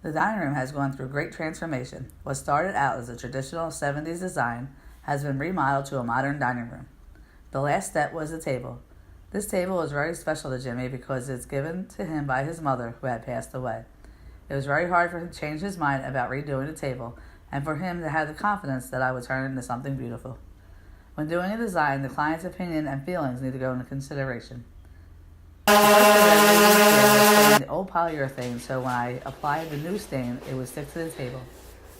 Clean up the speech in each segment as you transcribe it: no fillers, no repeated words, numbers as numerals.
The dining room has gone through great transformation. What started out as a traditional 70s design has been remodeled to a modern dining room. The last step was the table. This table was very special to Jimmy because it's given to him by his mother, who had passed away. It was very hard for him to change his mind about redoing the table, and for him to have the confidence that I would turn it into something beautiful. When doing a design, the client's opinion and feelings need to go into consideration. The first thing I was stain the old polyurethane, so when I applied the new stain, it would stick to the table.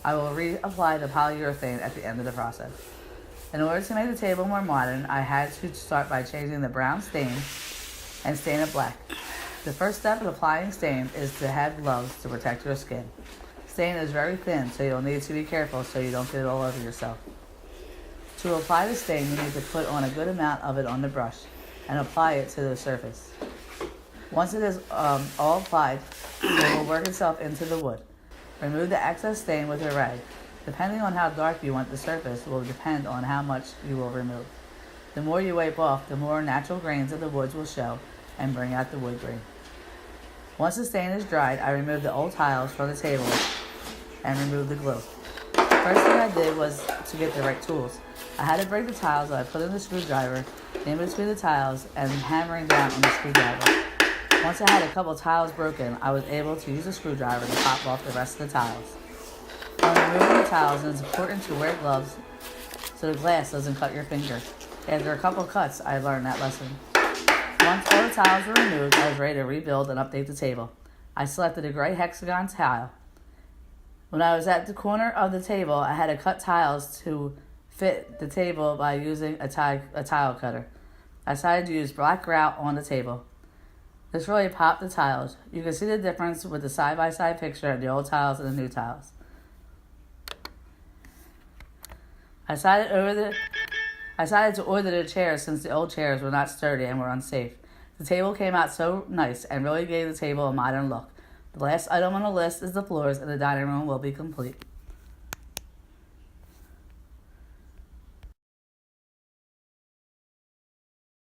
I will reapply the polyurethane at the end of the process. In order to make the table more modern, I had to start by changing the brown stain and stain it black. The first step in applying stain is to have gloves to protect your skin. Stain is very thin, so you'll need to be careful so you don't get it all over yourself. To apply the stain, you need to put on a good amount of it on the brush and apply it to the surface. Once it is all applied, it will work itself into the wood. Remove the excess stain with a rag. Depending on how dark you want the surface will depend on how much you will remove. The more you wipe off, the more natural grains of the woods will show and bring out the wood grain. Once the stain is dried, I removed the old tiles from the table and removed the glue. First thing I did was to get the right tools. I had to break the tiles that I put in the screwdriver in between the tiles and hammering down on the screwdriver. Once I had a couple tiles broken, I was able to use a screwdriver to pop off the rest of the tiles. When removing the tiles, it is important to wear gloves so the glass doesn't cut your finger. After a couple cuts, I learned that lesson. Once all the tiles were removed, I was ready to rebuild and update the table. I selected a gray hexagon tile. When I was at the corner of the table, I had to cut tiles to fit the table by using a tile cutter. I decided to use black grout on the table. This really popped the tiles. You can see the difference with the side-by-side picture of the old tiles and the new tiles. I decided to order the chairs since the old chairs were not sturdy and were unsafe. The table came out so nice and really gave the table a modern look. The last item on the list is the floors, and the dining room will be complete.